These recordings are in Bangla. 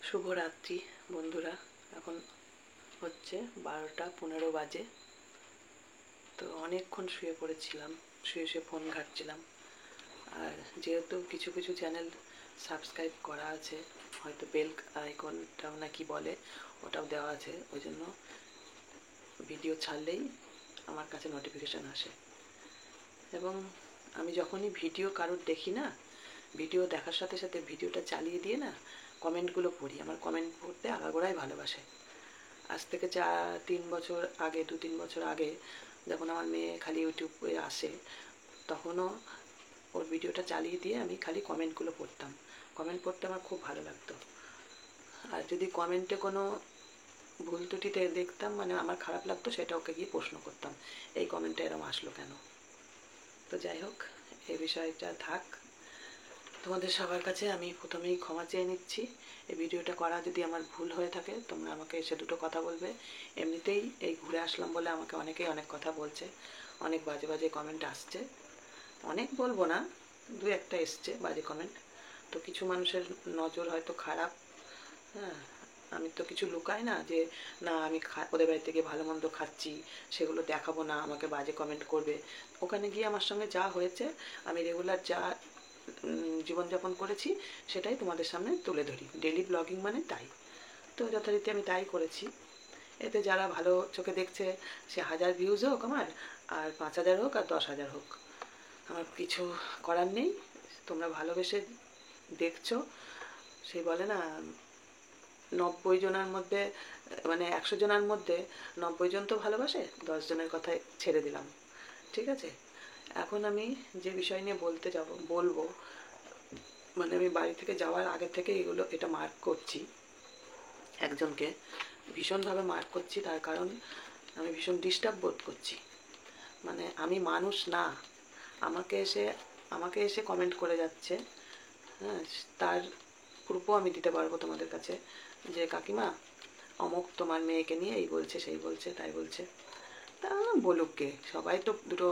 শুভরাত্রি বন্ধুরা। এখন হচ্ছে 12টা 15 বাজে। তো অনেকক্ষণ শুয়ে পড়েছিলাম, শুয়ে শুয়ে ফোন ঘাঁটছিলাম। আর যেহেতু কিছু কিছু চ্যানেল সাবস্ক্রাইব করা আছে, হয়তো বেল আইকনটাও না কি বলে ওটাও দেওয়া আছে, ওই জন্য ভিডিও ছাড়লেই আমার কাছে নোটিফিকেশান আসে। এবং আমি যখনই ভিডিও কারোর দেখি না, ভিডিও দেখার সাথে সাথে ভিডিওটা চালিয়ে দিয়ে না কমেন্টগুলো পড়ি। আমার কমেন্ট পড়তে আগাগোড়াই ভালোবাসে। আজ থেকে 2-3 বছর আগে যখন আমার মেয়ে খালি ইউটিউবে আসে, তখনও ওর ভিডিওটা চালিয়ে দিয়ে আমি খালি কমেন্টগুলো পড়তাম। কমেন্ট পড়তে আমার খুব ভালো লাগতো। আর যদি কমেন্টে কোনো ভুল ত্রুটিতে দেখতাম, মানে আমার খারাপ লাগতো, সেটা ওকে গিয়ে প্রশ্ন করতাম, এই কমেন্টটা এরম আসলো কেন। তো যাই হোক, এই বিষয়টা থাক। তোমাদের সবার কাছে আমি প্রথমেই ক্ষমা চেয়ে নিচ্ছি। এই ভিডিওটা করা যদি আমার ভুল হয়ে থাকে, তোমরা আমাকে এসে দুটো কথা বলবে। এমনিতেই এই ঘুরে আসলাম বলে আমাকে অনেকেই অনেক কথা বলছে, অনেক বাজে বাজে কমেন্ট আসছে। অনেক বলবো না, 2-1টা এসছে বাজে কমেন্ট। তো কিছু মানুষের নজর হয়তো খারাপ। হ্যাঁ, আমি তো কিছু লুকাই না যে না আমি ওদের বাড়ি থেকে ভালো মন্দ খাচ্ছি, সেগুলো দেখাবো না, আমাকে বাজে কমেন্ট করবে। ওখানে গিয়ে আমার সঙ্গে যা হয়েছে, আমি রেগুলার যা জীবনযাপন করেছি সেটাই তোমাদের সামনে তুলে ধরি। ডেলি ব্লগিং মানে তাই। তো যথারীতি আমি তাই করেছি। এতে যারা ভালো চোখে দেখছে, সে 1000 ভিউজ হোক আমার, আর 5000 হোক আর 10,000 হোক, আমার কিছু করার নেই। তোমরা ভালোবেসে দেখছো। সেই বলে না, 90 জনের মধ্যে, মানে 100 জনের মধ্যে 90 জন তো ভালোবাসে, 10 জনের কথায় ছেড়ে দিলাম। ঠিক আছে, এখন আমি যে বিষয় নিয়ে বলবো, মানে আমি বাড়ি থেকে যাওয়ার আগে থেকে এটা মার্ক করছি। একজনকে ভীষণভাবে মার্ক করছি, তার কারণ আমি ভীষণ ডিস্টার্ব বোধ করছি। মানে আমি মানুষ না, আমাকে এসে কমেন্ট করে যাচ্ছে। হ্যাঁ, তার প্রুফও আমি দিতে পারবো তোমাদের কাছে যে কাকিমা অমুক তোমার মেয়েকে নিয়ে এই বলছে, সেই বলছে, তাই বলছে। তা বলুক গে, সবাই তো দুটো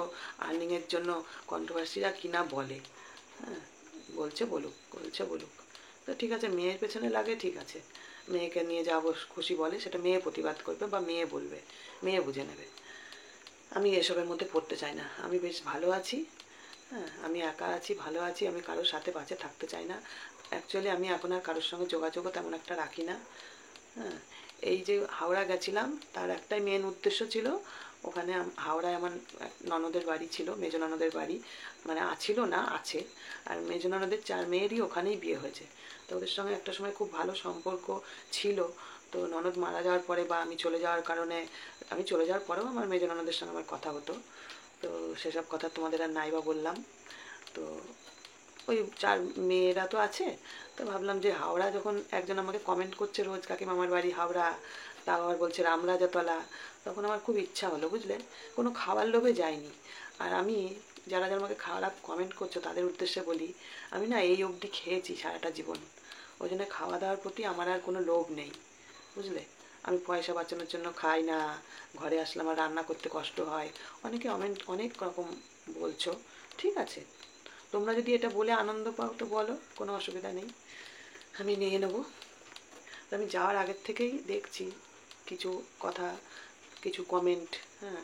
আর্নিংয়ের জন্য কন্ট্রোভার্সিরা কিনা বলে। হ্যাঁ, বলছে বলুক। তো ঠিক আছে, মেয়ের পেছনে লাগে, ঠিক আছে, মেয়েকে নিয়ে যা খুশি বলে সেটা মেয়ে প্রতিবাদ করবে বা মেয়ে বলবে, মেয়ে বুঝে নেবে। আমি এসবের মধ্যে পড়তে চাই না। আমি বেশ ভালো আছি। হ্যাঁ, আমি একা আছি, ভালো আছি। আমি কারোর সাথে পাশে থাকতে চাই না। অ্যাকচুয়ালি আমি এখন আর কারোর সঙ্গে যোগাযোগও তেমন একটা রাখি না। হ্যাঁ, এই যে হাওড়া গেছিলাম, তার একটাই মেন উদ্দেশ্য ছিল, ওখানে হাওড়ায় আমার ননদের বাড়ি ছিল, মেজ ননদের বাড়ি, মানে ছিল না, আছে। আর মেজ ননদের 4 মেয়েরই ওখানেই বিয়ে হয়েছে। তো ওদের সঙ্গে একটা সময় খুব ভালো সম্পর্ক ছিল। তো ননদ মারা যাওয়ার পরে বা আমি চলে যাওয়ার কারণে, আমি চলে যাওয়ার পরেও আমার মেজ ননদের সঙ্গে আমার কথা হতো। তো সেসব কথা তোমাদের আর নাই বা বললাম। তো ওই 4 মেয়েরা তো আছে। তো ভাবলাম যে হাওড়া যখন একজন আমাকে কমেন্ট করছে রোজ, কাকিমা আমার বাড়ি হাওড়া, তাও আবার বলছে রামরাজাতলা, তখন আমার খুব ইচ্ছা হলো, বুঝলে। কোনো খাওয়ার লোভে যাইনি। আর আমি, যারা যারা আমাকে খারাপ কমেন্ট করছো তাদের উদ্দেশ্যে বলি, আমি না এই অবধি খেয়েছি সারাটা জীবন। ওই জন্য খাওয়া দাওয়ার প্রতি আমার আর কোনো লোভ নেই, বুঝলে। আমি পয়সা বাঁচানোর জন্য খাই না, ঘরে আসলে আমার রান্না করতে কষ্ট হয়। অনেকে অনেক রকম বলছো, ঠিক আছে। তোমরা যদি এটা বলে আনন্দ পাও তো বলো, কোনো অসুবিধা নেই, আমি নিয়ে নেবো। আমি যাওয়ার আগের থেকেই দেখছি কিছু কথা, কিছু কমেন্ট, হ্যাঁ,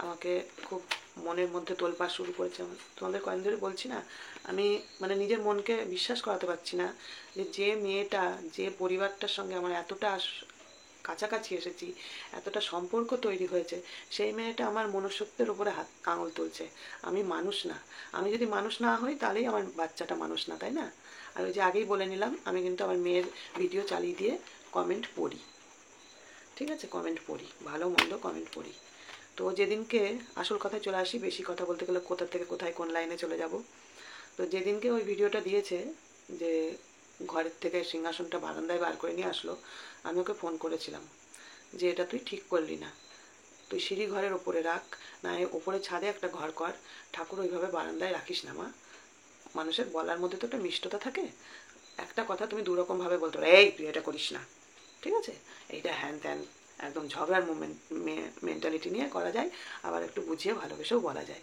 আমাকে খুব মনের মধ্যে তোলপাড় শুরু করেছে। তোমাদের কয়েকদিন ধরে বলছি না, আমি মানে নিজের মনকে বিশ্বাস করাতে পারছি না যে মেয়েটা, যে পরিবারটার সঙ্গে আমার এতটা কাছাকাছি এসেছি, এতটা সম্পর্ক তৈরি হয়েছে, সেই মেয়েটা আমার মনুষ্যত্বের উপরে আঙুল তুলছে। আমি মানুষ না। আমি যদি মানুষ না হই তাহলেই আমার বাচ্চাটা মানুষ না, তাই না? আর ওই যে আগেই বলে নিলাম, আমি কিন্তু আমার মেয়ের ভিডিও চালিয়ে দিয়ে কমেন্ট পড়ি। ঠিক আছে, কমেন্ট পড়ি, ভালো মন্দ কমেন্ট পড়ি। তো যেদিনকে আসল কথায় চলে আসি, বেশি কথা বলতে গেলে কোথা থেকে কোথায় কোন লাইনে চলে যাব। তো যেদিনকে ওই ভিডিওটা দিয়েছে যে ঘরের থেকে সিংহাসনটা বারান্দায় বার করে নিয়ে আসলো, আমি ওকে ফোন করেছিলাম যে এটা তুই ঠিক করলি না, তুই সিঁড়ি ঘরের ওপরে রাখ, না ওপরে ছাদে একটা ঘর কর, ঠাকুর ওইভাবে বারান্দায় রাখিস না মা। মানুষের বলার মধ্যে তো একটা মিষ্টতা থাকে। একটা কথা তুমি দুরকমভাবে বলতে পারো, এই তুই এটা করিস না, ঠিক আছে, এইটা হ্যান ত্যান, একদম ঝগড়ার মেন্টালিটি নিয়ে করা যায়, আবার একটু বুঝিয়ে ভালোবেসেও বলা যায়।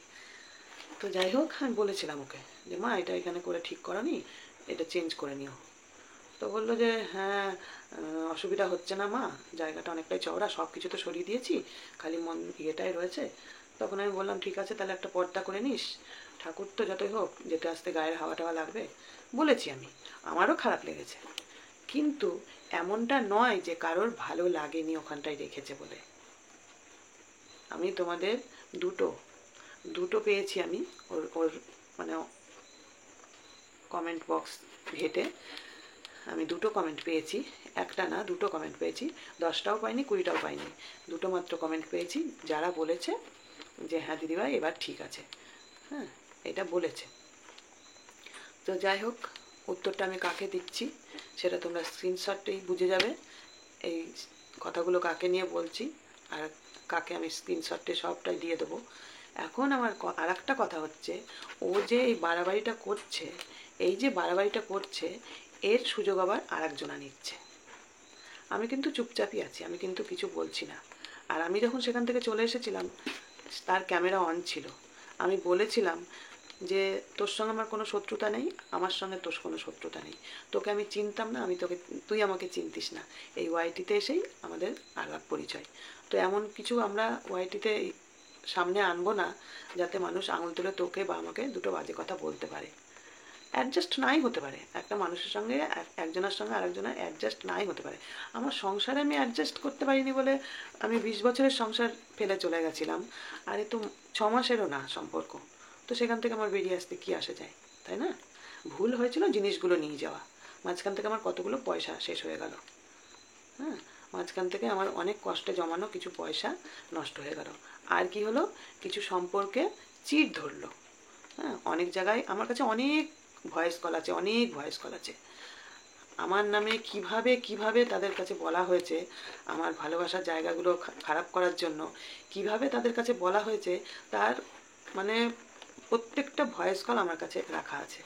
তো যাই হোক, আমি বলেছিলাম ওকে যে মা এটা এখানে করে ঠিক করনি, এটা চেঞ্জ করে নিও। তো বললো যে হ্যাঁ, অসুবিধা হচ্ছে না মা, জায়গাটা অনেকটাই চওড়া, সব কিছু তো সরিয়ে দিয়েছি, খালি ইয়েটাই রয়েছে। তখন আমি বললাম ঠিক আছে, তাহলে একটা পর্দা করে নিস, ঠাকুর তো যতই হোক যেতে আসতে গায়ের হাওয়া টাওয়া লাগবে, বলেছি আমি। আমারও খারাপ লেগেছে, কিন্তু এমনটা নয় যে কারোর ভালো লাগেনি ওখানটায় রেখেছে বলে। আমি তোমাদের দুটো দুটো পেয়েছি আমি, ওর ওর মানে কমেন্ট বক্স ঘেটে আমি দুটো কমেন্ট পেয়েছি, একটা না দুটো কমেন্ট পেয়েছি, 10টাও পাইনি 20টাও পাইনি, দুটো মাত্র কমেন্ট পেয়েছি যারা বলেছে যে হ্যাঁ দিদিভাই এবার ঠিক আছে, হ্যাঁ এটা বলেছে। তো যাই হোক, উত্তরটা আমি কাকে দিচ্ছি সেটা তোমরা স্ক্রিনশটেই বুঝে যাবে, এই কথাগুলো কাকে নিয়ে বলছি আর কাকে আমি স্ক্রিনশটে সবটাই দিয়ে দেবো। এখন আমার আর একটা কথা হচ্ছে, ও যে এই বাড়াবাড়িটা করছে, এই যে বাড়াবাড়িটা করছে এর সুযোগ আবার আর একজনা নিচ্ছে। আমি কিন্তু চুপচাপই আছি, আমি কিন্তু কিছু বলছি না। আর আমি যখন সেখান থেকে চলে এসেছিলাম তার ক্যামেরা অন ছিল, আমি বলেছিলাম যে তোর সঙ্গে আমার কোনো শত্রুতা নেই, আমার সঙ্গে তোর কোনো শত্রুতা নেই, তোকে আমি চিনতাম না, আমি তোকে, তুই আমাকে চিনতিস না, এই ওয়াইটিতে এসেই আমাদের আলাপ পরিচয়। তো এমন কিছু আমরা ওয়াইটিতে সামনে আনবো না যাতে মানুষ আঙুল তুলে তোকে বা আমাকে দুটো বাজে কথা বলতে পারে। অ্যাডজাস্ট নাই হতে পারে একটা মানুষের সঙ্গে, একজনের সঙ্গে আরেকজনের অ্যাডজাস্ট নাই হতে পারে। আমার সংসারে আমি অ্যাডজাস্ট করতে পারিনি বলে আমি 20 বছরের সংসার ফেলে চলে গেছিলাম, আর এ তো 6 মাসেরও না সম্পর্ক, তো সেখান থেকে আমার বেরিয়ে আসতে কি আসে যায়, তাই না? ভুল হয়েছিল জিনিসগুলো নিয়ে যাওয়া, মাঝখান থেকে আমার কতগুলো পয়সা শেষ হয়ে গেল, হ্যাঁ, মাঝখান থেকে আমার অনেক কষ্টে জমানো কিছু পয়সা নষ্ট হয়ে গেল। আর কি হলো, কিছু সম্পর্কে চিড় ধরলো, হ্যাঁ, অনেক জায়গায় আমার কাছে অনেক ভয়েস কল আছে, অনেক ভয়েস কল আছে আমার নামে কিভাবে কিভাবে তাদের কাছে বলা হয়েছে, আমার ভালোবাসার জায়গাগুলো খারাপ করার জন্য কিভাবে তাদের কাছে বলা হয়েছে, তার মানে প্রত্যেকটা ভয়েস কল আমার কাছে রাখা আছে।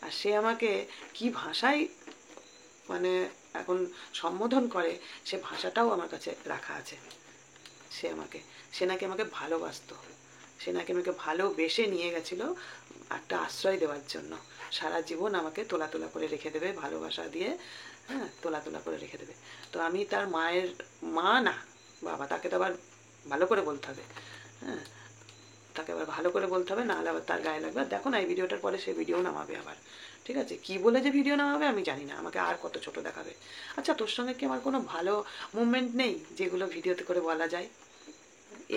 আর সে আমাকে কি ভাষায় মানে এখন সম্বোধন করে, সে ভাষাটাও আমার কাছে রাখা আছে। সে নাকি আমাকে ভালোবাসতো, সে নাকি আমাকে ভালোবেসে নিয়ে গেছিল একটা আশ্রয় দেওয়ার জন্য, সারা জীবন আমাকে তোলা তোলা করে রেখে দেবে ভালোবাসা দিয়ে, হ্যাঁ তোলা তোলা করে রেখে দেবে। তো আমি তার মায়ের মা না বাবা, তাকে তো আবার ভালো করে বলতে হবে, হ্যাঁ তাকে আবার ভালো করে বলতে হবে, নাহলে আবার তার গায়ে লাগবে। দেখো না এই ভিডিওটার পরে সে ভিডিও নামাবে আবার, ঠিক আছে, কি বলে যে ভিডিও নামাবে আমি জানি না, আমাকে আর কত ছোট দেখাবে। আচ্ছা তোর সঙ্গে কি আমার কোনো ভালো মুভমেন্ট নেই যেগুলো ভিডিওতে করে বলা যায়?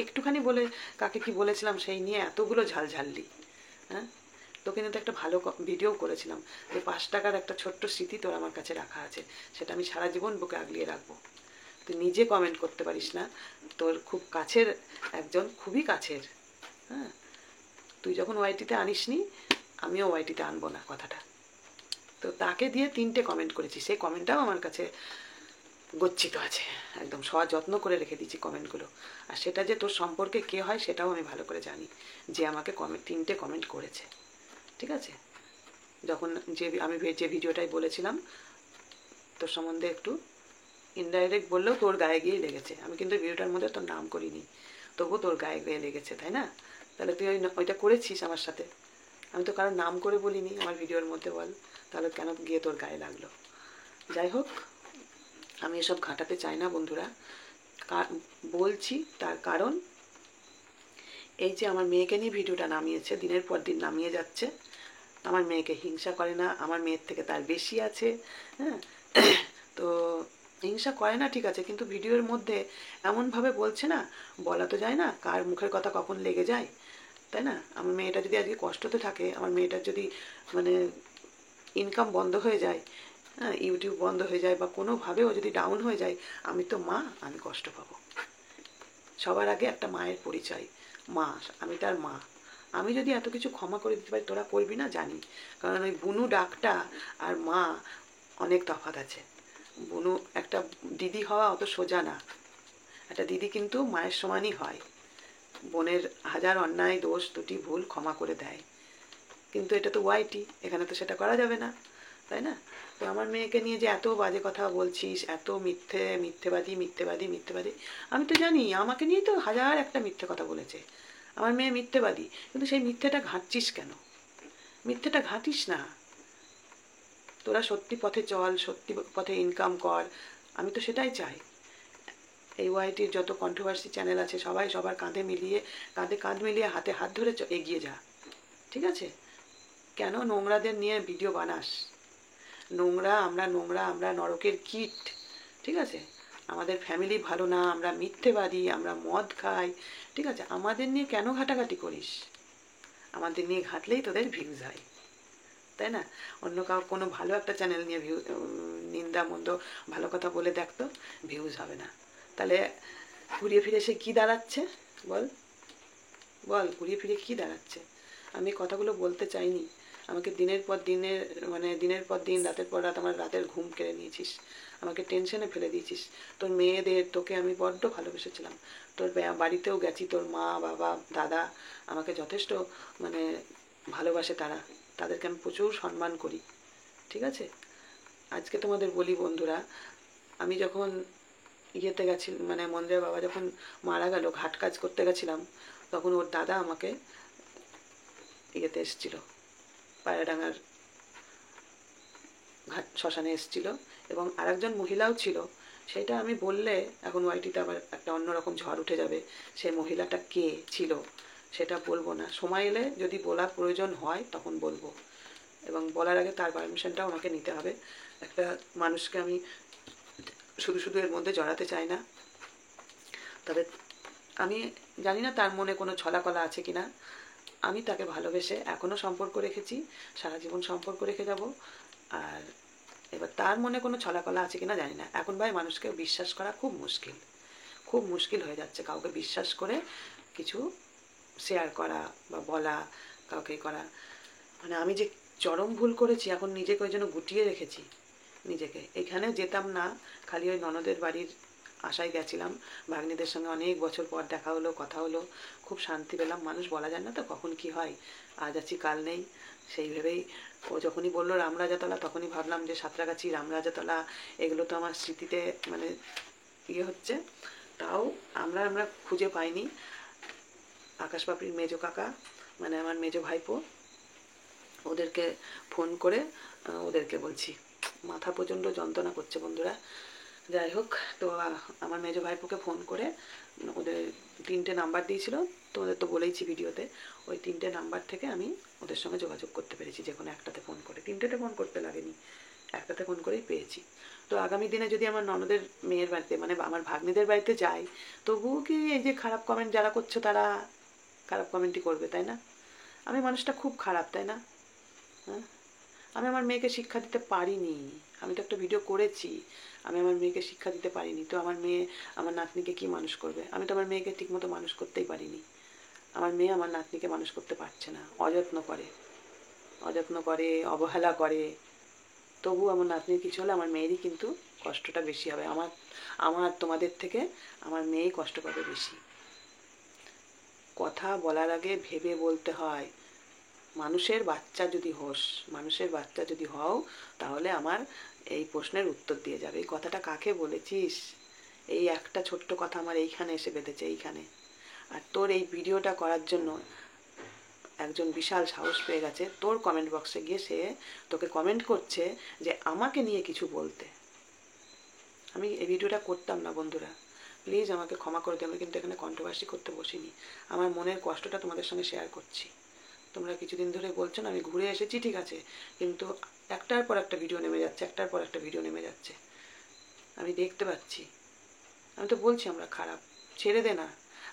একটুখানি বলে কাকে কি বলেছিলাম সেই নিয়ে এতগুলো ঝালঝাল্লি, হ্যাঁ তোকে কিন্তু একটা ভালো ভিডিও করেছিলাম যে 5 টাকার একটা ছোট্ট স্মৃতি তোর আমার কাছে রাখা আছে, সেটা আমি সারা জীবন বুকে আগলিয়ে রাখবো। তুই নিজে কমেন্ট করতে পারিস না, তোর খুব কাছের একজন, খুবই কাছের, হ্যাঁ তুই যখন ওয়াইটিতে আনিসনি আমিও ওয়াইটিতে আনবো না কথাটা, তো তাকে দিয়ে 3টে কমেন্ট করেছি, সেই কমেন্টটাও আমার কাছে গচ্ছিত আছে, একদম সযত্ন করে রেখে দিয়েছি কমেন্টগুলো। আর সেটা যে তোর সম্পর্কে কে হয় সেটাও আমি ভালো করে জানি, যে আমাকে 3টে কমেন্ট করেছে, ঠিক আছে, যখন আমি যে ভিডিওটাই বলেছিলাম তোর সম্বন্ধে একটু ইনডাইরেক্ট বললেও তোর গায়ে গিয়ে লেগেছে, আমি কিন্তু ভিডিওটার মধ্যে তোর নাম করিনি, তবু তোর গায়ে গিয়ে লেগেছে, তাই না? তাহলে তুই ওইটা করেছিস আমার সাথে, আমি তো কারোর নাম করে বলিনি আমার ভিডিওর মধ্যে, বল তাহলে কেন গিয়ে তোর গায়ে লাগলো? যাই হোক, আমি এসব ঘাঁটাতে চাই না বন্ধুরা, বলছি তার কারণ এই যে আমার মেয়েকে নিয়ে ভিডিওটা নামিয়েছে, দিনের পর দিন নামিয়ে যাচ্ছে, আমার মেয়েকে হিংসা করে না, আমার মেয়ের থেকে তার বেশি আছে, হ্যাঁ তো হিংসা করে না ঠিক আছে, কিন্তু ভিডিওর মধ্যে এমনভাবে বলছে না, বলা তো যায় না কার মুখের কথা কখন লেগে যায়, তাই না? আমার মেয়েটা যদি আজকে কষ্টতে থাকে, আমার মেয়েটার যদি মানে ইনকাম বন্ধ হয়ে যায়, হ্যাঁ ইউটিউব বন্ধ হয়ে যায় বা কোনোভাবেও যদি ডাউন হয়ে যায়, আমি তো মা, আমি কষ্ট পাবো। সবার আগে একটা মায়ের পরিচয়, মা, আমি তার মা, আমি যদি এত কিছু ক্ষমা করে দিতে পারি তোরা করবি না জানি, কারণ ওই বুনু ডাকটা আর মা অনেক তফাৎ আছে। বুনু একটা দিদি হওয়া অত সোজা না, একটা দিদি কিন্তু মায়ের সমানই হয়, বোনের হাজার অন্যায় দোষ ত্রুটি ভুল ক্ষমা করে দেয়, কিন্তু এটা তো ওয়াইটি, এখানে তো সেটা করা যাবে না, তাই না? তো আমার মেয়েকে নিয়ে যে এত বাজে কথা বলছিস, এত মিথ্যেবাদী মিথ্যেবাদী মিথ্যেবাদী, আমি তো জানি আমাকে নিয়েই তো হাজার একটা মিথ্যে কথা বলেছে, আমার মেয়ে মিথ্যেবাদী, কিন্তু সেই মিথ্যেটা ঘাঁটছিস কেন? মিথ্যেটা ঘাঁটিস না, তোরা সত্যি পথে চল, সত্যি পথে ইনকাম কর, আমি তো সেটাই চাই। এই ওয়াইটির যত কন্ট্রোভার্সি চ্যানেল আছে সবাই সবার কাঁধে কাঁধ মিলিয়ে হাতে হাত ধরে এগিয়ে যা, ঠিক আছে? কেন নোংরাদের নিয়ে ভিডিও বানাস? আমরা নরকের কীট, ঠিক আছে? আমাদের ফ্যামিলি ভালো না, আমরা মিথ্যেবাদী, আমরা মদ খাই, ঠিক আছে? আমাদের নিয়ে কেন ঘাটাঘাটি করিস? আমাদের নিয়ে ঘাটলেই তোদের ভিউজ হয়, তাই না? অন্য কোনো ভালো একটা চ্যানেল নিয়ে নিন্দা মন্দ ভালো কথা বলে দেখতো, ভিউজ হবে না। তাহলে ঘুরিয়ে ফিরে সে কী দাঁড়াচ্ছে বল? ঘুরিয়ে ফিরে কী দাঁড়াচ্ছে? আমি কথাগুলো বলতে চাইনি। আমাকে দিনের পর দিন, রাতের পর রাত আমার রাতের ঘুম কেড়ে নিয়েছিস, আমাকে টেনশনে ফেলে দিয়েছিস। তোর মেয়েদের, তোকে আমি বড্ড ভালোবেসেছিলাম। তোর বাড়িতেও গেছি, তোর মা বাবা দাদা আমাকে যথেষ্ট ভালোবাসে, তাদেরকে আমি প্রচুর সম্মান করি, ঠিক আছে? আজকে তোমাদের বলি বন্ধুরা, আমি যখন ইয়েতে গেছি মন্দিরের বাবা যখন মারা গেল, ঘাট কাজ করতে গেছিলাম, তখন ওর দাদা আমাকে ইয়েতে এসেছিল, পায়রাডাঙ্গার ঘাট শ্মশানে এসেছিল, এবং আরেকজন মহিলাও ছিল। সেটা আমি বললে এখন ওয়াইটিতে আবার একটা অন্যরকম ঝড় উঠে যাবে। সেই মহিলাটা কে ছিল সেটা বলবো না, সময় এলে যদি বলার প্রয়োজন হয় তখন বলবো, এবং বলার আগে তার পারমিশনটাও আমাকে নিতে হবে। একটা মানুষকে আমি শুধু এর মধ্যে জড়াতে চাই না। তবে আমি জানি না তার মনে কোনো ছলাকলা আছে কিনা। আমি তাকে ভালোবেসে এখনও সম্পর্ক রেখেছি, সারা জীবন সম্পর্ক রেখে যাব। আর এবার তার মনে কোনো ছলাকলা আছে কিনা জানি না। এখন ভাই মানুষকে বিশ্বাস করা খুব মুশকিল হয়ে যাচ্ছে। কাউকে বিশ্বাস করে কিছু শেয়ার করা বা বলা, কাউকে করা, আমি যে চরম ভুল করেছি, এখন নিজেকে ওই জন্য গুটিয়ে রেখেছি নিজেকে। এখানে যেতাম না, খালি ওই ননদের বাড়ির আশায় গেছিলাম। ভাগ্নিদের সঙ্গে অনেক বছর পর দেখা হলো, কথা হলো, খুব শান্তি পেলাম। মানুষ বলা যায় না তো কখন কি হয়, আজ আছি কাল নেই। সেই ভেবেই ও যখনই বললো রামরাজাতলা, তখনই ভাবলাম যে সাঁতরাগাছি, রামরাজাতলা, এগুলো তো আমার স্মৃতিতে ইয়ে হচ্ছে। তাও আমরা খুঁজে পাইনি। আকাশ বাপির মেজো কাকা, আমার মেজো ভাইপো, ওদেরকে ফোন করে ওদেরকে বলছি, মাথা প্রচণ্ড যন্ত্রণা করছে বন্ধুরা। যাই হোক, তো আমার মেজো ভাইপোকে ফোন করে ওদের 3টে নাম্বার দিয়েছিল, তোমাদের তো বলেইছি ভিডিওতে। ওই 3টে নাম্বার থেকে আমি ওদের সঙ্গে যোগাযোগ করতে পেরেছি, যে কোনো একটাতে ফোন করে। 3টেতে ফোন করতে লাগেনি, একটাতে ফোন করেই পেয়েছি। তো আগামী দিনে যদি আমার ননদের মেয়ের বাড়িতে আমার ভাগ্নিদের বাড়িতে যাই, তবুও কি এই যে খারাপ কমেন্ট যারা করছো তারা খারাপ কমেন্টই করবে, তাই না? আমি মানুষটা খুব খারাপ, তাই না? হ্যাঁ, আমি আমার মেয়েকে শিক্ষা দিতে পারিনি। আমি তো একটা ভিডিও করেছি, আমি আমার মেয়েকে শিক্ষা দিতে পারিনি। তো আমার মেয়ে আমার নাতনিকে কি মানুষ করবে? আমি তো আমার মেয়েকে ঠিকমতো মানুষ করতেই পারিনি। আমার মেয়ে আমার নাতনিকে মানুষ করতে পারছে না, অযত্ন করে, অবহেলা করে। তবু আমার নাতনির কিছু হলে আমার মেয়েরই কিন্তু কষ্টটা বেশি হবে। আমার তোমাদের থেকে আমার মেয়েই কষ্ট পাবে বেশি। কথা বলার আগে ভেবে বলতে হয়। মানুষের বাচ্চা যদি হও, তাহলে আমার এই প্রশ্নের উত্তর দিয়ে যাবে, এই কথাটা কাকে বলেছিস, এই একটা ছোট্ট কথা আমার এইখানে এসে বেঁধেছে, এইখানে। আর তোর এই ভিডিওটা করার জন্য একজন বিশাল সাহস পেয়ে গেছে, তোর কমেন্ট বক্সে গিয়ে সে তোকে কমেন্ট করছে যে আমাকে নিয়ে কিছু বলতে। আমি এই ভিডিওটা করতাম না বন্ধুরা, প্লিজ আমাকে ক্ষমা করে দিও। আমি কিন্তু এখানে কন্ট্রোভার্সি করতে বসিনি, আমার মনের কষ্টটা তোমাদের সঙ্গে শেয়ার করছি। তোমরা কিছুদিন ধরে বলছো না আমি ঘুরে এসেছি, ঠিক আছে, কিন্তু একটার পর একটা ভিডিও নেমে যাচ্ছে, আমি দেখতে পাচ্ছি। আমি তো বলছি আমরা খারাপ, ছেড়ে দে না।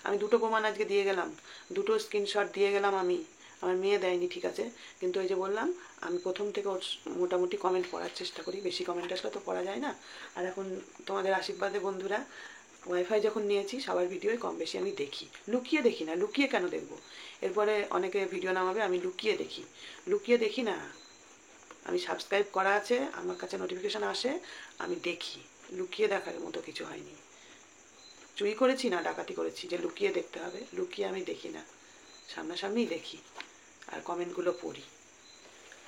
আমি 2টো প্রমাণ আজকে দিয়ে গেলাম, 2টো স্ক্রিনশট দিয়ে গেলাম। আমার মেয়ে দেয়নি, ঠিক আছে, কিন্তু ওই যে বললাম, আমি প্রথম থেকে ওর মোটামুটি কমেন্ট পড়ার চেষ্টা করি। বেশি কমেন্ট আসলে তো পড়া যায় না। আর এখন তোমাদের আশীর্বাদে বন্ধুরা, ওয়াইফাই যখন নিয়েছি সবার ভিডিওই কম বেশি আমি দেখি, লুকিয়ে দেখি না। লুকিয়ে কেন দেখবো? এরপরে অনেকে ভিডিও নামাবে, আমি লুকিয়ে দেখি না। আমি সাবস্ক্রাইব করা আছে, আমার কাছে নোটিফিকেশান আসে, আমি দেখি। লুকিয়ে দেখার মতো কিছু হয়নি। চুরি করেছি না ডাকাতি করেছি যে লুকিয়ে দেখতে হবে? লুকিয়ে আমি দেখি না, সামনাসামনিই দেখি আর কমেন্টগুলো পড়ি।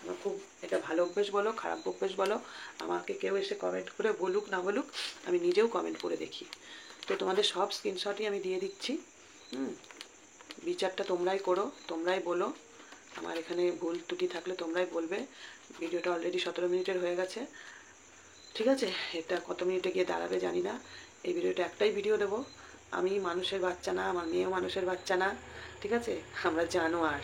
আমার খুব এটা ভালো অভ্যেস বলো, খারাপ অভ্যেস বলো, আমাকে কেউ এসে কমেন্ট করে বলুক না বলুক, আমি নিজেও কমেন্ট করে দেখি। তো তোমাদের সব স্ক্রিনশটই আমি দিয়ে দিচ্ছি। বিচারটা তোমরাই করো, তোমরাই বলো। আমার এখানে ভুল ত্রুটি থাকলে তোমরাই বলবে। ভিডিওটা অলরেডি 17 মিনিটের হয়ে গেছে, ঠিক আছে? এটা কত মিনিটে গিয়ে দাঁড়াবে জানি না। এই ভিডিওটা একটাই ভিডিও দেবো, আমি মানুষের বাচ্চা না, আমার মেয়েও মানুষের বাচ্চা না, ঠিক আছে? আমরা জানোয়ার।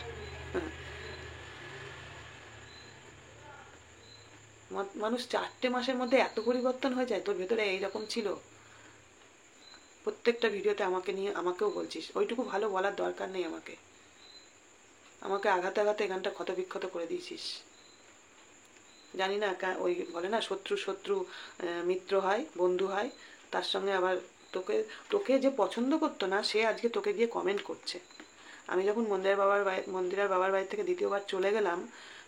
মানুষ 4টে মাসের মধ্যে এত পরিবর্তন হয়ে যায়? তোর ভেতরে এইরকম ছিল? প্রত্যেকটা ভিডিওতে আমাকে নিয়ে আমাকেও বলছিস, ওইটুকু ভালো বলার দরকার নেই আমাকে। আমাকে আঘাতে আঘাতে এখানটা ক্ষত বিক্ষত করে দিয়েছিস। জানি না, ওই বলে না শত্রু শত্রু মিত্র হয়, বন্ধু হয়, তার সঙ্গে আবার তোকে তোকে যে পছন্দ করতো না সে আজকে তোকে গিয়ে কমেন্ট করছে। আমি যখন মন্দিরার বাবার বাড়ি থেকে দ্বিতীয়বার চলে গেলাম,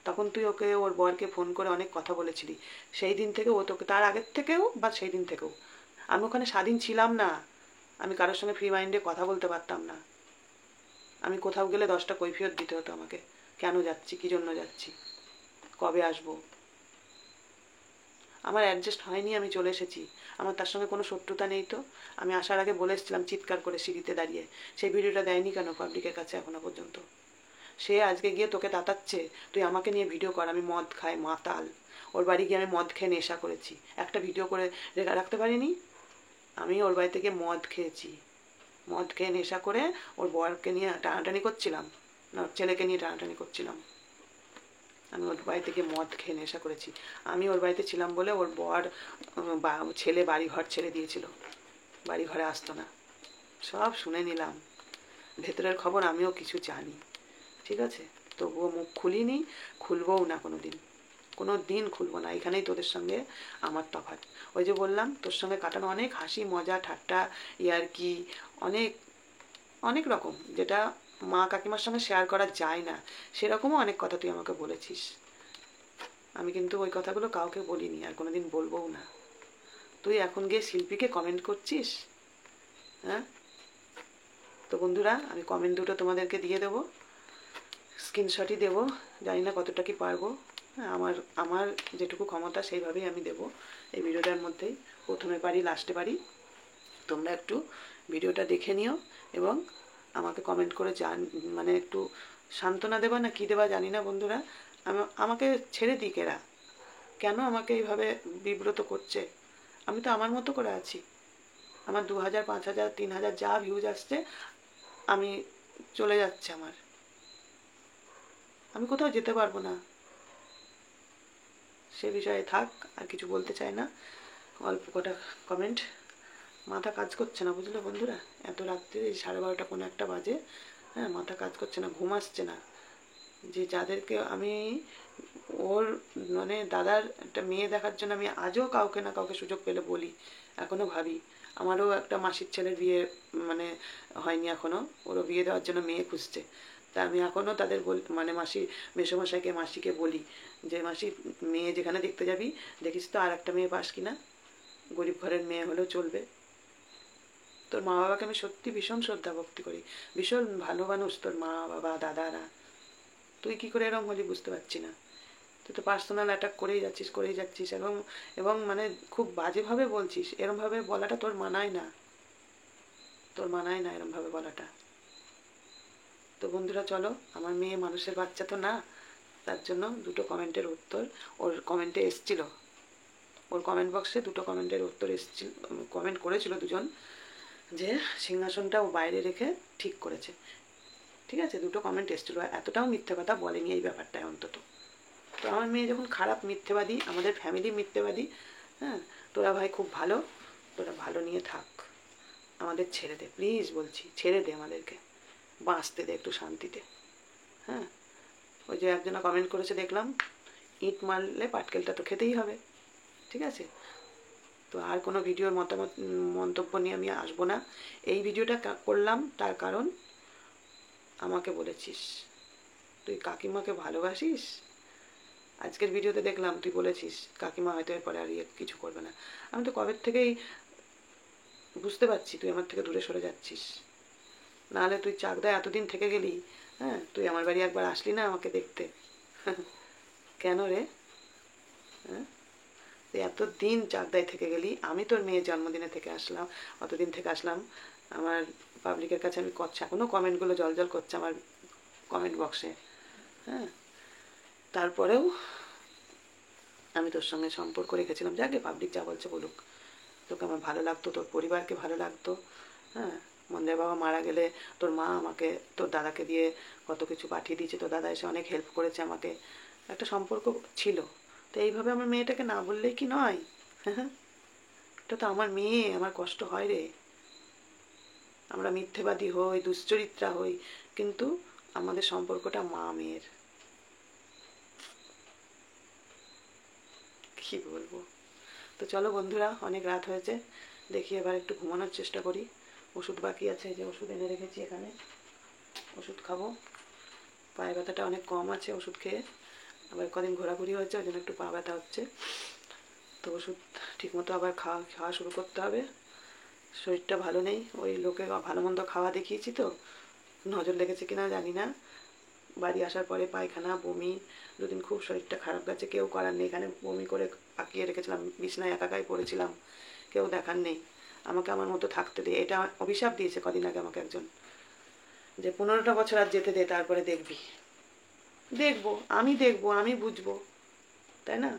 তখন তুই ওকে ওর বরকে ফোন করে অনেক কথা বলেছিলি। সেই দিন থেকে ও তোকে, তার আগের থেকেও বা সেই দিন থেকেও, আমি ওখানে স্বাধীন ছিলাম না। আমি কারোর সঙ্গে ফ্রি মাইন্ডে কথা বলতে পারতাম না। আমি কোথাও গেলে 10টা কৈফিয়ত দিতে হতো আমাকে, কেন যাচ্ছি, কী জন্য যাচ্ছি, কবে আসবো। আমার অ্যাডজাস্ট হয়নি, আমি চলে এসেছি। আমার তার সঙ্গে কোনো শত্রুতা নেই তো। আমি আসার আগে বলে এসেছিলাম চিৎকার করে সিঁড়িতে দাঁড়িয়ে। সেই ভিডিওটা দেয়নি কেন পাবলিকের কাছে এখনো পর্যন্ত? সে আজকে গিয়ে তোকে তাতাচ্ছে তুই আমাকে নিয়ে ভিডিও কর, আমি মদ খাই, মাতাল। ওর বাড়ি গিয়ে আমি মদ খেয়ে নেশা করেছি, একটা ভিডিও করে রাখতে পারিনি? আমি ওর বাড়িতে গিয়ে মদ খেয়েছি, মদ খেয়ে নেশা করে ওর বরকে নিয়ে টানাটানি করছিলাম, না ওর ছেলেকে নিয়ে টানাটানি করছিলাম। আমি ওর বাড়িতে গিয়ে মদ খেয়ে নেশা করেছি। আমি ওর বাড়িতে ছিলাম বলে ওর বর ছেলে বাড়ি ঘর ছেড়ে দিয়েছিল, বাড়ি ঘরে আসতো না। সব শুনে নিলাম, ভেতরের খবর আমিও কিছু জানি, ঠিক আছে? তবুও মুখ খুলিনি, খুলবও না কোনো দিন খুলবো না। এখানেই তোদের সঙ্গে আমার তফাৎ। ওই যে বললাম, তোর সঙ্গে কাটানো অনেক হাসি মজা ঠাট্টা ইয়ার্কি, অনেক অনেক রকম, যেটা মা কাকিমার সঙ্গে শেয়ার করা যায় না, সেরকমও অনেক কথা তুই আমাকে বলেছিস। আমি কিন্তু ওই কথাগুলো কাউকে বলিনি, আর কোনোদিন বলবোও না। তুই এখন গিয়ে শিল্পীকে কমেন্ট করছিস, হ্যাঁ? তো বন্ধুরা, আমি কমেন্ট দুটো তোমাদেরকে দিয়ে দেবো, স্ক্রিনশটই দেবো, জানি না কতটা কি পারবো। আমার আমার যেটুকু ক্ষমতা সেইভাবেই আমি দেবো এই ভিডিওটার মধ্যেই, প্রথমে পারি লাস্টে পারি। তোমরা একটু ভিডিওটা দেখে নিও এবং আমাকে কমেন্ট করে মানে একটু সান্ত্বনা দেবা না কি দেবা জানি না বন্ধুরা। আমাকে ছেড়ে দিক এরা, কেন আমাকে এইভাবে বিব্রত করছে? আমি তো আমার মতো করে আছি। আমার 2000, 5000, 3000 যা ভিউজ আসছে, আমি চলে যাচ্ছে আমার, আমি কোথাও যেতে পারবো না। সে বিষয়ে থাক, আর কিছু বলতে চাই না। অল্প কটা কমেন্ট, মাথা কাজ করছে না বুঝলে বন্ধুরা। এত রাত্রে 12:30 কোনো একটা বাজে, হ্যাঁ, মাথা কাজ করছে না, ঘুম আসছে না। যে যাদেরকে আমি ওর মানে দাদার একটা মেয়ে দেখার জন্য আমি আজও কাউকে না কাউকে সুযোগ পেলে বলি, এখনও ভাবি। আমারও একটা মাসির ছেলের বিয়ে মানে হয়নি এখনও, ওরও বিয়ে দেওয়ার জন্য মেয়ে খুঁজছে। তা আমি এখনও তাদের মানে মেসোমশাইকে মাসিকে বলি যে মাসি, মেয়ে যেখানে দেখতে যাবি দেখিস তো আর একটা মেয়ে পাস কিনা, গরিব ঘরের মেয়ে হলেও চলবে। তোর মা বাবাকে আমি সত্যি ভীষণ শ্রদ্ধা ভক্তি করি, ভীষণ ভালো মানুষ তোর মা বাবা দাদারা। তুই কি করে এরম হলি বুঝতে পারছি না। তুই তো পার্সোনাল অ্যাটাক করেই যাচ্ছিস এবং এবং মানে খুব বাজেভাবে বলছিস। এরমভাবে বলাটা তোর মানায় না, তোর মানায় না এরমভাবে বলাটা। তো বন্ধুরা চলো, আমার মেয়ে মানুষের বাচ্চা তো না, তার জন্য দুটো কমেন্টের উত্তর ওর কমেন্টে এসছিল, ওর কমেন্ট বক্সে দুটো কমেন্টের উত্তর এসছিল, কমেন্ট করেছিল দুজন, যে সিংহাসনটা ও বাইরে রেখে ঠিক করেছে। ঠিক আছে, দুটো কমেন্ট এসেছিলো, এতটাও মিথ্যে কথা বলেনি এই ব্যাপারটায় অন্তত। তো আমার মেয়ে যখন খারাপ মিথ্যেবাদী, আমাদের ফ্যামিলি মিথ্যেবাদী, হ্যাঁ, তোরা ভাই খুব ভালো, তোরা ভালো নিয়ে থাক, আমাদের ছেড়ে দে প্লিজ বলছি, ছেড়ে দে আমাদেরকে, বাঁচতে দে একটু শান্তিতে। হ্যাঁ, ওই যে একজনা কমেন্ট করেছে দেখলাম, ইট মারলে পাটকেলটা তো খেতেই হবে, ঠিক আছে? তো আর কোনো ভিডিওর মন্তব্য নিয়ে আমি আসবো না। এই ভিডিওটা করলাম তার কারণ আমাকে বলেছিস তুই কাকিমাকে ভালোবাসিস। আজকের ভিডিওতে দেখলাম তুই বলেছিস কাকিমা হয়তো এরপরে আর কিছু করবে না। আমি তো কবের থেকেই বুঝতে পারছি তুই আমার থেকে দূরে সরে যাচ্ছিস। নাহলে তুই চাকদায় এতদিন থেকে গেলি, হ্যাঁ, তুই আমার বাড়ি একবার আসলি না আমাকে দেখতে? কেন রে? হ্যাঁ, তুই এতদিন চাকদায় থেকে গেলি, আমি তোর মেয়ের জন্মদিনে থেকে আসলাম, অতদিন থেকে আসলাম, আমার পাবলিকের কাছে আমি করছি, এখনও কমেন্টগুলো জল করছে আমার কমেন্ট বক্সে, হ্যাঁ, তারপরেও আমি তোর সঙ্গে সম্পর্ক রেখেছিলাম, যাকে পাবলিক যা বলছে বলুক, তোকে আমার ভালো লাগতো, তোর পরিবারকে ভালো লাগতো। হ্যাঁ, মন্দের বাবা মারা গেলে তোর মা আমাকে তোর দাদাকে দিয়ে কত কিছু পাঠিয়ে দিয়েছে, তোর দাদা এসে অনেক হেল্প করেছে আমাকে, একটা সম্পর্ক ছিল। তো এইভাবে আমার মেয়েটাকে না বললেই কি নয়? হ্যাঁ, এটা তো আমার মেয়ে, আমার কষ্ট হয় রে। আমরা মিথ্যেবাদী হই, দুশ্চরিত্রা হই, কিন্তু আমাদের সম্পর্কটা মা মেয়ের। কি বলবো। তো চলো বন্ধুরা, অনেক রাত হয়েছে, দেখি এবার একটু ঘুমানোর চেষ্টা করি। ওষুধ বাকি আছে, যে ওষুধ এনে রেখেছি এখানে, ওষুধ খাবো। পায়ে ব্যথাটা অনেক কম আছে ওষুধ খেয়ে, আবার কদিন ঘোরাঘুরি হয়েছে ওই জন্য একটু পা ব্যথা হচ্ছে। তো ওষুধ ঠিকমতো আবার খাওয়া শুরু করতে হবে। শরীরটা ভালো নেই, ওই লোকে ভালো মন্দ খাওয়া দেখিয়েছি তো, নজর লেগেছে কিনা জানি না। বাড়ি আসার পরে পায়খানা, বমি, দুদিন খুব শরীরটা খারাপ গেছে। কেউ করার নেই, এখানে বমি করে পাকিয়ে রেখেছিলাম, বিছনায় একাকাই পড়েছিলাম, কেউ দেখার নেই, আমাকে আমার মতো থাকতে দে। এটা অভিশাপ দিয়েছে কদিন আগে আমাকে একজন, যে 15টা বছর আর যেতে দে, তারপরে দেখবি। দেখবো, আমি বুঝবো, তাই না?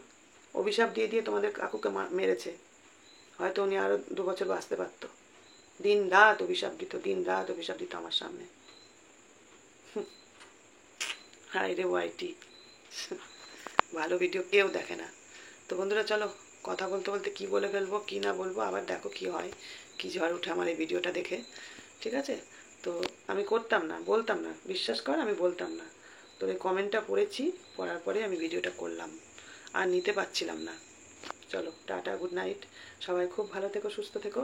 অভিশাপ দিয়ে দিয়ে তোমাদের কাকুকে মেরেছে, হয়তো উনি আরো 2 বছর বাঁচতে পারতো। দিন রাত অভিশাপ দিত আমার সামনে। হায় রে ওয়াইটি, ভালো ভিডিও কেউ দেখে না। তো বন্ধুরা চলো, কথা বলতে বলতে কি বলে ফেলবো কি না বলবো, আবার দেখো কি হয়, কি ঝড় উঠে আমার এই ভিডিওটা দেখে। ঠিক আছে? তো আমি করতাম না, বলতাম না, বিশ্বাস কর আমি বলতাম না। তোর এই কমেন্টটা পড়েছি, পড়ার পরে আমি ভিডিওটা করলাম, আর নিতে পারছিলাম না। চলো টাটা, গুড নাইট, সবাই খুব ভালো থেকো, সুস্থ থেকো।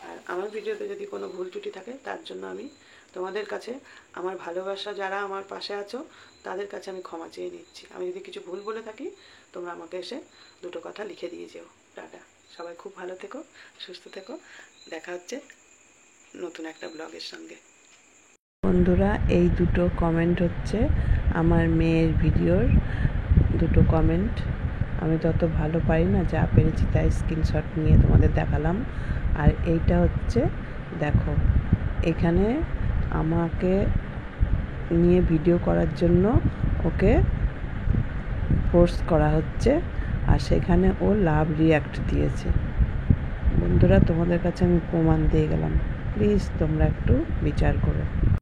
আর আমার ভিডিওতে যদি কোনো ভুল ত্রুটি থাকে তার জন্য আমি তোমাদের কাছে, আমার ভালোবাসা যারা আমার পাশে আছো তাদের কাছে আমি ক্ষমা চেয়ে নিচ্ছি। আমি যদি কিছু ভুল বলে থাকি তোমরা আমাকে এসে দুটো কথা লিখে দিয়ে যেও। টাটা, সবাই খুব ভালো থেকো, সুস্থ থেকো, দেখা হচ্ছে নতুন একটা ব্লগের সঙ্গে। বন্ধুরা, এই দুটো কমেন্ট হচ্ছে আমার মেয়ের ভিডিওর দুটো কমেন্ট। আমি তত ভালো পারি না, যা পেরেছি তাই স্ক্রিনশট নিয়ে তোমাদের দেখালাম। আর এইটা হচ্ছে, দেখো এখানে আমাকে নিয়ে ভিডিও করার জন্য ওকে ফোর্স করা হচ্ছে, আর সেখানে ও লাভ রিয়াক্ট দিয়েছে। বন্ধুরা, তোমাদের কাছে আমি প্রমাণ দিয়ে গেলাম, প্লিজ তোমরা একটু বিচার করো।